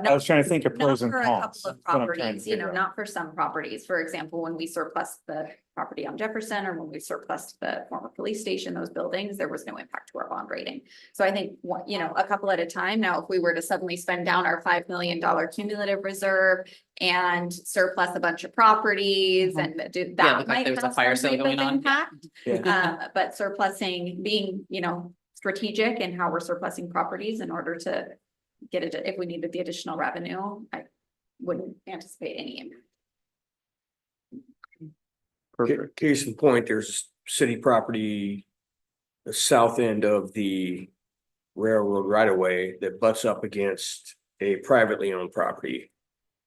I was trying to think of not pros and for a cons. couple of That's what I'm trying to properties, figure out. not for some properties. For example, when we surplus the property on Jefferson or when we surplus the former police station, those buildings, there was no impact to our bond rating. So I think, a couple at a time. Now, if we were to suddenly spend down our $5 million cumulative reserve and surplus a bunch of properties and do that like might there was a have fire some sale type of going on. impact. Yeah. But surplusing, being, strategic in how we're surplusing properties in order to get it, if we needed the additional revenue, I wouldn't anticipate any impact. Perfect. Case in point, there's city property. The south end of the railroad right of way that butts up against a privately owned property.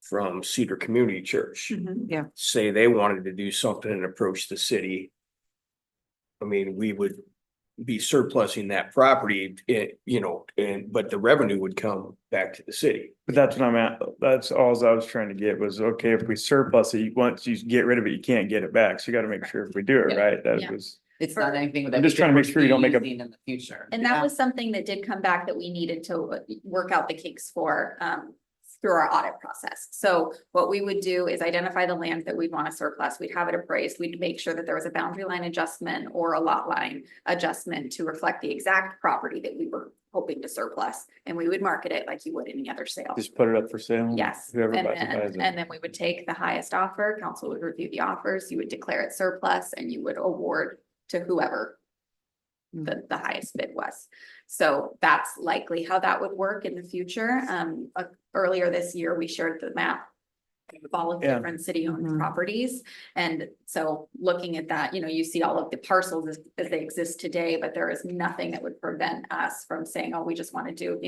From Cedar Community Church. Yeah. Say they wanted to do something and approach the city. I mean, we would be surplusing that property, but the revenue would come back to the city. But that's what I'm at. That's all I was trying to get was, okay, if we surplus it, once you get rid of it, you can't get it back. So you gotta make sure if we do it Yeah. right, that Yeah. was. It's not anything that. I'm just we could trying to make sure you don't make a- foresee using in the future. And that was something that did come back that we needed to work out the kinks for, through our audit process. So what we would do is identify the land that we'd want to surplus. We'd have it appraised. We'd make sure that there was a boundary line adjustment or a lot line adjustment to reflect the exact property that we were hoping to surplus. And we would market it like you would any other sale. Just put it up for sale. Yes, Whoever and buys it, buys then, it. and then we would take the highest offer, council would review the offers, you would declare it surplus, and you would award to whoever the highest bid was. So that's likely how that would work in the future. Earlier this year, we shared the map of all of the Yeah. different city-owned Mhm. properties. And so looking at that, you see all of the parcels as they exist today, but there is nothing that would prevent us from saying, oh, we just want to do,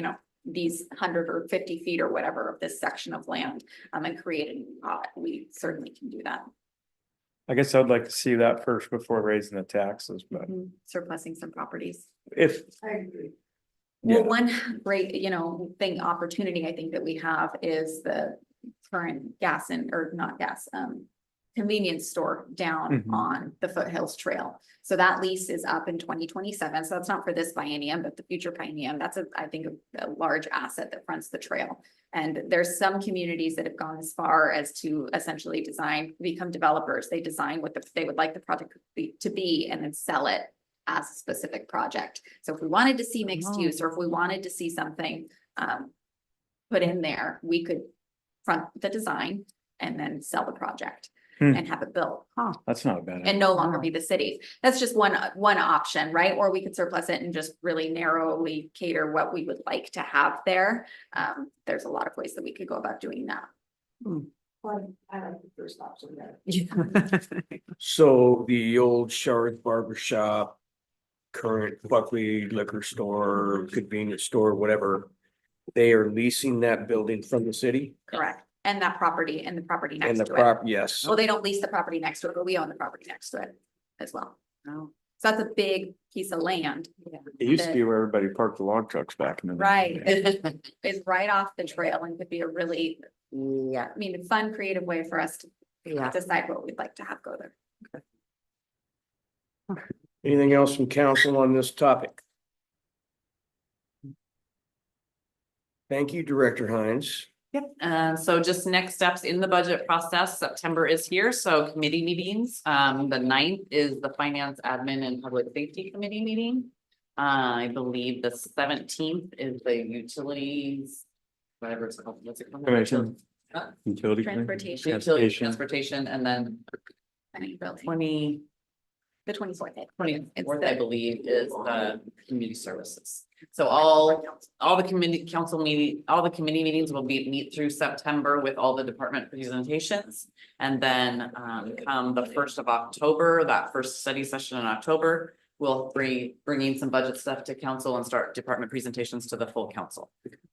these 100 or 50 feet or whatever of this section of land, and create a new lot. We certainly can do that. I guess I'd like to see that first before raising the taxes, but Surplusing some properties. if, I agree. Well, Yeah. one great, opportunity I think that we have is the current convenience store down Mhm. on the Foothills Trail. So that lease is up in 2027. So that's not for this biennium, but the future biennium. That's I think a large asset that fronts the trail. And there's some communities that have gone as far as to essentially become developers. They design what they would like the project to be and then sell it as a specific project. So if we wanted to see mixed Oh. use, or if we wanted to see something put in there, we could front the design and then sell the project Hmm. and have it built that's not a bad. and idea. no longer Wow. be the city. That's just one option, right? Or we could surplus it and just really narrowly cater what we would like to have there. There's a lot of ways that we could go about doing that. Well, I like the first option there. So the old Sharp Barber Shop. Current Buckley Liquor Store, convenience store, whatever. They are leasing that building from the city Correct. And that property and the property and next the to it. prop, yes. Well, they don't lease the property next to it, but we own the property next to it as well. Oh. So that's a big piece of land. It used to be where everybody parked the log trucks back in the day. Right. It's right off the trail and could be a really, fun, creative way for us to decide what we'd like to have go there. Anything else from council on this topic? Thank you, Director Hines. So just next steps in the budget process, September is here, so committee meetings, the 9th is the finance, admin and public safety committee meeting. I believe the 17th is the utilities, whatever it's called, what's it called? Commission. Huh? Utility. Transportation. Utility, Transportation. transportation, and then Planning building, 20. the 24th. 24th, I believe, is the community services. So all the committee committee meetings will meet through September with all the department presentations. And then come the 1st of October, that first study session in October, we'll bringing some budget stuff to council and start department presentations to the full council.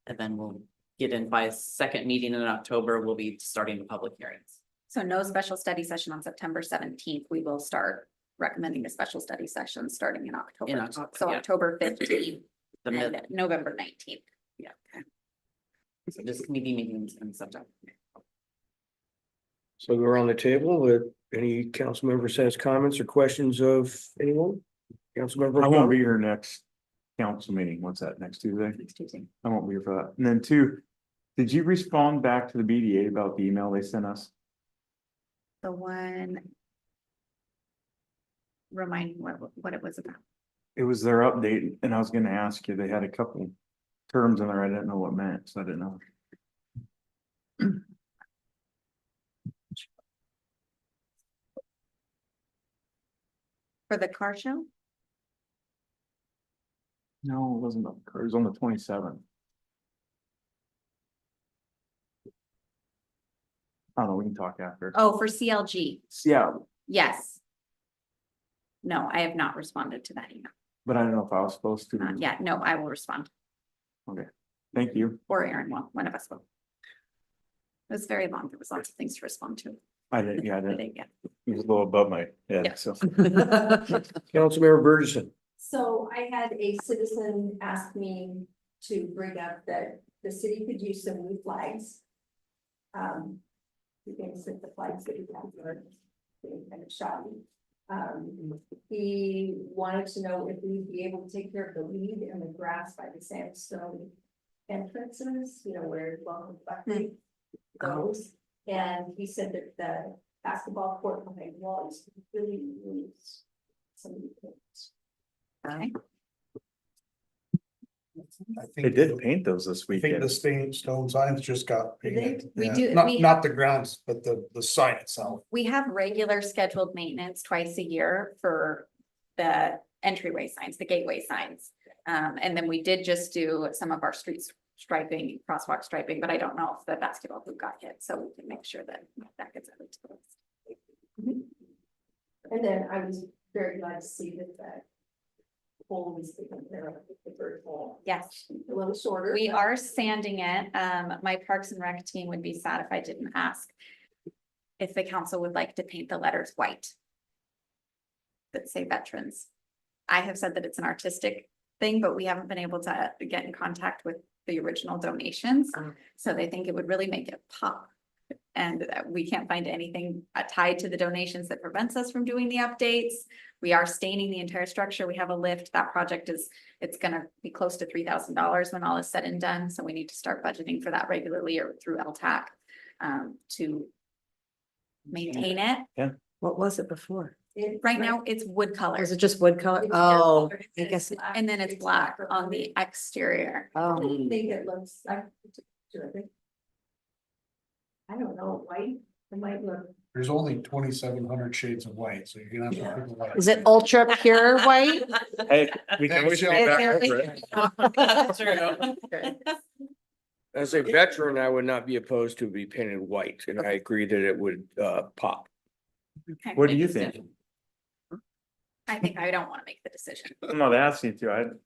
And then we'll get in by second meeting in October, we'll be starting the public hearings. So no special study session on September 17th. We will start recommending the special study session starting in October. In October, So yeah. October 15th The and mid, November 19th. so just committee meetings in September. So we're on the table with any council members has comments or questions of anyone? Council member? I won't be here next council meeting. What's that, next Tuesday? Next Tuesday. I won't be here for that. And then two, did you respond back to the BDA about the email they sent us? The one. Remind me what it was about. It was their update and I was gonna ask you, they had a couple terms in there I didn't know what meant, so I didn't know. For the car show? No, it wasn't, it was on the 27th. I don't know, we can talk after. Oh, for CLG, Yeah, yes. No, I have not responded to that email. but I don't know if I was supposed to. Yeah, no, I will respond, Okay, thank you. or Aaron will, one of us will. It was very long, there was lots of things to respond to. I did, yeah, I I did. didn't get. It was a little above my Yeah. head, so. Councilmember Burgess. So I had a citizen ask me to bring up that the city could use some new flags. You can set the flags that we have are being kind of shoddy. He wanted to know if we'd be able to take care of the weed and the grass by the sandstone entrances, you know, where Welcome Buckley goes. And he said that the basketball court behind the wall is really needs some new things. Okay. I They think, did paint those this I think the weekend. stone signs just got painted. We Yeah. do- Not, we not the grounds, but the sign itself. We have regular scheduled maintenance twice a year for the entryway signs, the gateway signs. And then we did just do some of our streets striping, crosswalk striping, but I don't know if the basketball hoop got hit, so we can make sure that that gets added to the list. And then I was very glad to see that the pole was taken care of, the bird pole. Yes, A little shorter. we but- are sanding it. My Parks and Rec team would be sad if I didn't ask if the council would like to paint the letters white that say veterans. I have said that it's an artistic thing, but we haven't been able to get in contact with the original donations. So they think it would really make it pop. And we can't find anything tied to the donations that prevents us from doing the updates. We are staining the entire structure. We have a lift. That project it's gonna be close to $3,000 when all is said and done. So we need to start budgeting for that regularly or through LTAC to maintain it. What was it before? Right now, it's wood color. Was it just wood color? It's Oh, colored, I it's guess, black, And then it's black on the black. exterior. I oh, think it looks, I don't know, white, it might look. There's only 2,700 shades of white, so you're gonna have to. pick a white. is it ultra pure white? Hey, we can always Thanks, make that Jill. over it. As a veteran, I would not be opposed to be painted white, and I agree that it would pop. Okay, What do make you a think? decision. I think I don't want to make the decision. I'm not asking you to,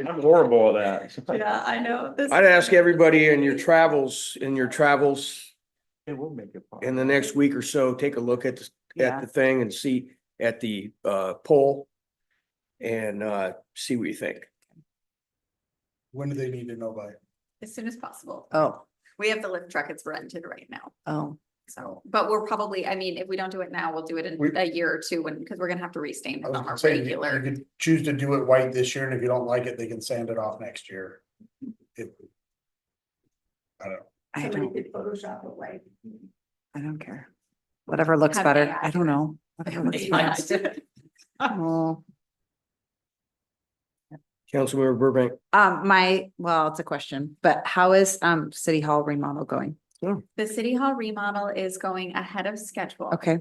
I'm horrible at that. Yeah, I know. I'd ask everybody in your travels, It will make it. pop. in the next week or so, take a look at the thing and see at the pole. And see what you think. When do they need to know by? As soon as possible. Oh, We have the lift truck, it's rented right now. oh, So, but we're probably, I mean, if we don't do it now, we'll do it in We- a year or two because we're gonna have to restain I it was on gonna our say, you regular. could choose to do it white this year, and if you don't like it, they can sand it off next year. If- I don't know. I Somebody don't, could Photoshop it white. I don't care. Whatever looks Have better. AI. I don't know. Whatever looks best. Oh. Councilmember Burbank. Well, it's a question, but how is City Hall remodel going? The city hall remodel is going ahead of schedule. Okay,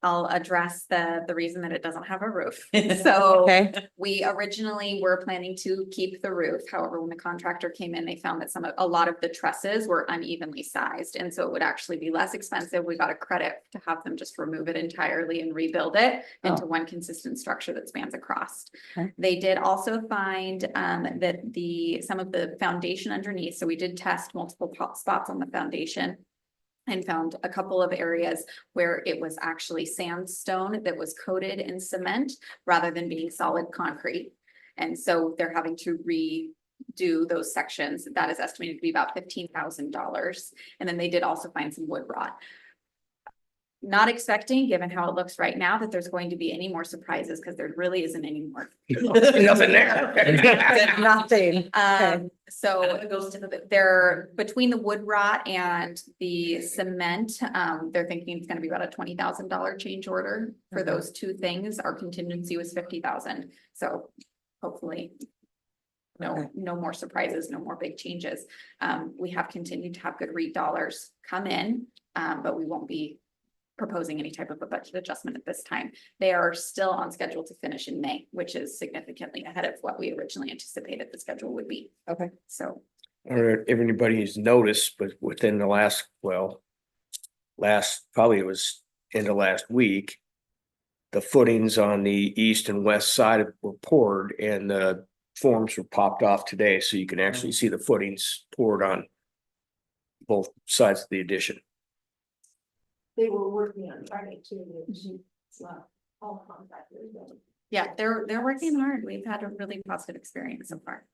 I'll address the reason that it doesn't have a roof. So okay, we originally were planning to keep the roof. However, when the contractor came in, they found that a lot of the trusses were unevenly sized. And so it would actually be less expensive. We got a credit to have them just remove it entirely and rebuild it into one consistent structure that spans across. Okay. They did also find that some of the foundation underneath, so we did test multiple spots on the foundation and found a couple of areas where it was actually sandstone that was coated in cement rather than being solid concrete. And so they're having to redo those sections. That is estimated to be about $15,000. And then they did also find some wood rot. Not expecting, given how it looks right now, that there's going to be any more surprises because there really isn't any more. Nothing there. nothing. So it goes to they're between the wood rot and the cement, they're thinking it's gonna be about a $20,000 change order for Okay. those two things. Our contingency was 50,000, so hopefully. Okay. No more surprises, no more big changes. We have continued to have good REIT dollars come in, but we won't be proposing any type of a budget adjustment at this time. They are still on schedule to finish in May, which is significantly ahead of what we originally anticipated the schedule would be. Okay. So, I don't know if anybody's noticed, but within the last, probably it was end of last week. The footings on the east and west side were poured and the forms were popped off today, so you can actually see the footings poured on both sides of the addition. They were working on Friday too, which it's not all contractors. but- yeah, they're working hard. We've had a really positive experience so far.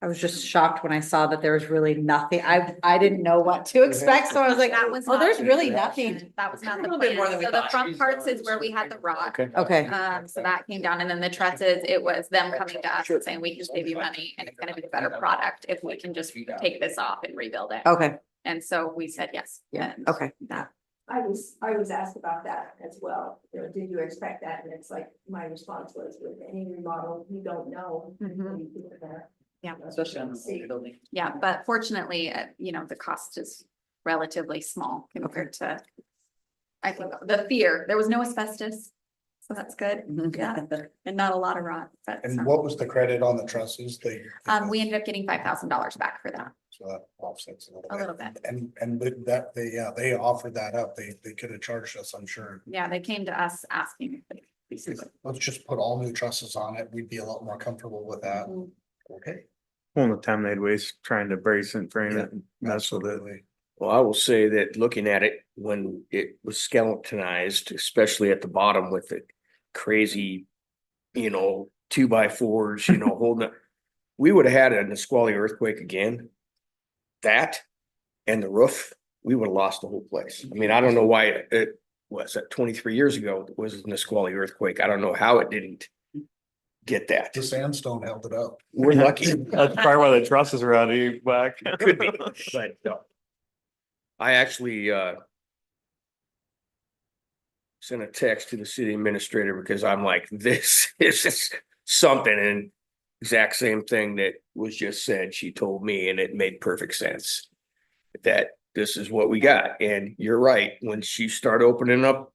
I was just shocked when I saw that there was really nothing. I didn't know what to expect, so I was like, That was oh, not there's the really plan. nothing. That was not A the little bit more plan. than we So the thought. front parts is where we had the rock. Okay. Okay, So that came down and then the trusses, it was them coming to us and saying, we can save you money and it's gonna be a better product if we can just take this off and rebuild it. okay, And so we said yes. Yeah, And okay. That, I was asked about that as well. You know, did you expect that? And it's like, my response was, with any remodel, you don't know. until you do it there. Yeah. Especially on the See. whole building. yeah, but fortunately, the cost is relatively small compared to. I think the fear, there was no asbestos, so that's good. Yeah, and not a lot of rot, but. And what was the credit on the trusses? We ended up getting $5,000 back for that, So that offsets a little bit. And with that, they offered that up. They could have charged us, I'm sure. Yeah, they came to us asking. if they- Let's just put all new trusses on it. We'd be a lot more comfortable with that. Mhm. Okay. Well, the time they'd waste trying to brace and frame it, and mess with it. Absolutely. Well, I will say that looking at it when it was skeletonized, especially at the bottom with the crazy, 2x4s, holding it. We would have had a Nisqually earthquake again. That and the roof, we would have lost the whole place. I mean, I don't know why it was that 23 years ago it was a Nisqually earthquake. I don't know how it didn't get that. The sandstone held it up. We're lucky. That's probably why the trusses are out of whack. Could be, but no. I actually sent a text to the city administrator because I'm like, this is something, and exact same thing that was just said, she told me, and it made perfect sense. That this is what we got, and you're right, when you start opening up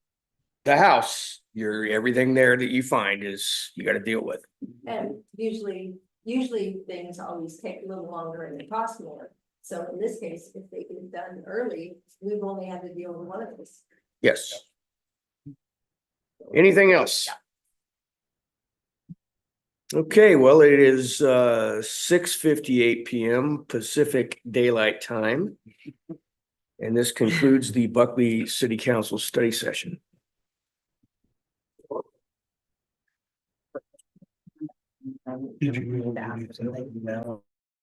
the house, everything there that you find is, you gotta deal with. And usually things always take a little longer and they cost more. So in this case, if they get it done early, we've only had to deal with one of this. Yes. Anything else? Okay, well, it is 6:58 PM Pacific Daylight Time. And this concludes the Buckley City Council study session. Did you